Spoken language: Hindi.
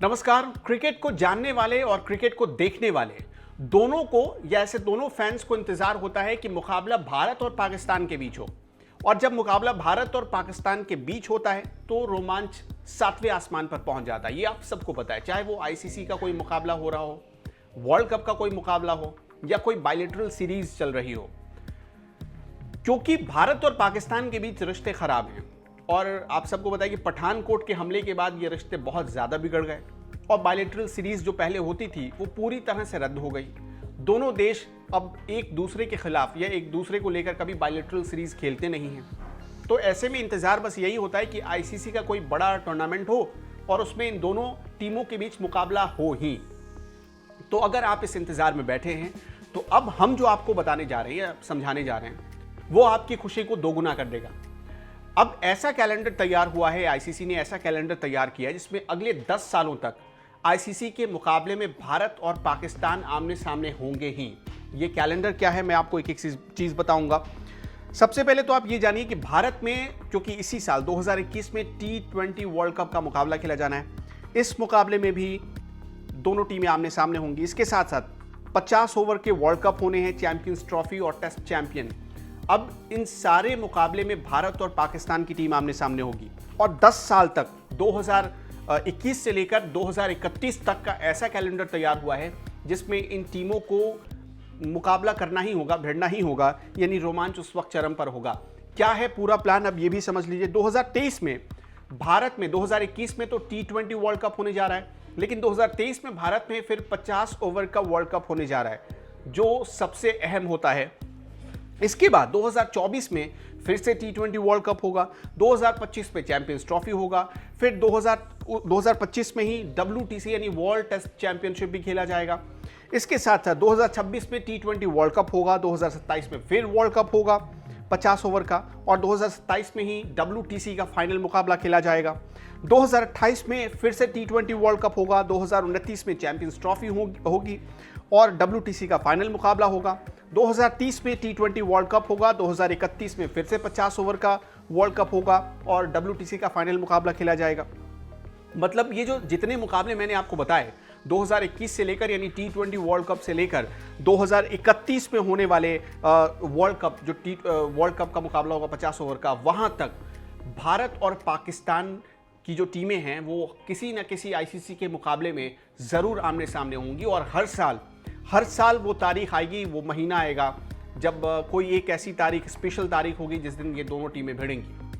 नमस्कार। क्रिकेट को जानने वाले और क्रिकेट को देखने वाले दोनों को या ऐसे दोनों फैंस को इंतजार होता है कि मुकाबला भारत और पाकिस्तान के बीच हो। और जब मुकाबला भारत और पाकिस्तान के बीच होता है तो रोमांच सातवें आसमान पर पहुंच जाता है। ये आप सबको पता है, चाहे वो आईसीसी का कोई मुकाबला हो रहा हो, वर्ल्ड कप का कोई मुकाबला हो या कोई बायलैटरल सीरीज चल रही हो। क्योंकि भारत और पाकिस्तान के बीच रिश्ते खराब हैं और आप सबको पता है कि पठानकोट के हमले के बाद ये रिश्ते बहुत ज़्यादा बिगड़ गए और बायलैटरल सीरीज जो पहले होती थी वो पूरी तरह से रद्द हो गई। दोनों देश अब एक दूसरे के खिलाफ या एक दूसरे को लेकर कभी बायलैटरल सीरीज खेलते नहीं हैं। तो ऐसे में इंतज़ार बस यही होता है कि आईसीसी का कोई बड़ा टूर्नामेंट हो और उसमें इन दोनों टीमों के बीच मुकाबला हो ही। तो अगर आप इस इंतज़ार में बैठे हैं तो अब हम जो आपको बताने जा रहे हैं या समझाने जा रहे हैं वो आपकी खुशी को दोगुना कर देगा। अब ऐसा कैलेंडर तैयार हुआ है, आईसीसी ने ऐसा कैलेंडर तैयार किया है जिसमें अगले 10 सालों तक आईसीसी के मुकाबले में भारत और पाकिस्तान आमने सामने होंगे ही। ये कैलेंडर क्या है मैं आपको एक एक चीज़ बताऊंगा। सबसे पहले तो आप ये जानिए कि भारत में क्योंकि इसी साल 2021 में T20 वर्ल्ड कप का मुकाबला खेला जाना है, इस मुकाबले में भी दोनों टीमें आमने सामने होंगी। इसके साथ साथ 50 ओवर के वर्ल्ड कप होने हैं, चैंपियंस ट्रॉफी और टेस्ट चैंपियन। अब इन सारे मुकाबले में भारत और पाकिस्तान की टीम आमने सामने होगी और 10 साल तक 2021 से लेकर 2031 तक का ऐसा कैलेंडर तैयार हुआ है जिसमें इन टीमों को मुकाबला करना ही होगा, भिड़ना ही होगा, यानी रोमांच उस वक्त चरम पर होगा। क्या है पूरा प्लान अब ये भी समझ लीजिए। 2023 में भारत में, 2021 में तो T20 वर्ल्ड कप होने जा रहा है, लेकिन 2023 में भारत में फिर 50 ओवर का वर्ल्ड कप होने जा रहा है जो सबसे अहम होता है। इसके बाद 2024 में फिर से T20 वर्ल्ड कप होगा, 2025 में चैंपियंस ट्रॉफी होगा, फिर 2025 में ही WTC यानी वर्ल्ड टेस्ट चैंपियनशिप भी खेला जाएगा। इसके साथ साथ 2026 में T20 वर्ल्ड कप होगा, 2027 में फिर वर्ल्ड कप होगा 50 ओवर का और 2027 में ही WTC का फाइनल मुकाबला खेला जाएगा। 2028 में फिर से T20 वर्ल्ड कप होगा, 2029 में चैंपियंस ट्रॉफी होगी और WTC का फाइनल मुकाबला होगा। 2030 में T20 वर्ल्ड कप होगा, 2031 में फिर से 50 ओवर का वर्ल्ड कप होगा और WTC का फाइनल मुकाबला खेला जाएगा। मतलब ये जो जितने मुकाबले मैंने आपको बताए 2021 से लेकर यानी T20 वर्ल्ड कप से लेकर 2031 में होने वाले वर्ल्ड कप जो वर्ल्ड कप का मुकाबला होगा 50 ओवर का, वहां तक भारत और पाकिस्तान की जो टीमें हैं वो किसी न किसी आईसीसी के मुकाबले में ज़रूर आमने सामने होंगी और हर साल वो तारीख आएगी, वो महीना आएगा जब कोई एक ऐसी तारीख, स्पेशल तारीख होगी जिस दिन ये दोनों टीमें भिड़ेंगी।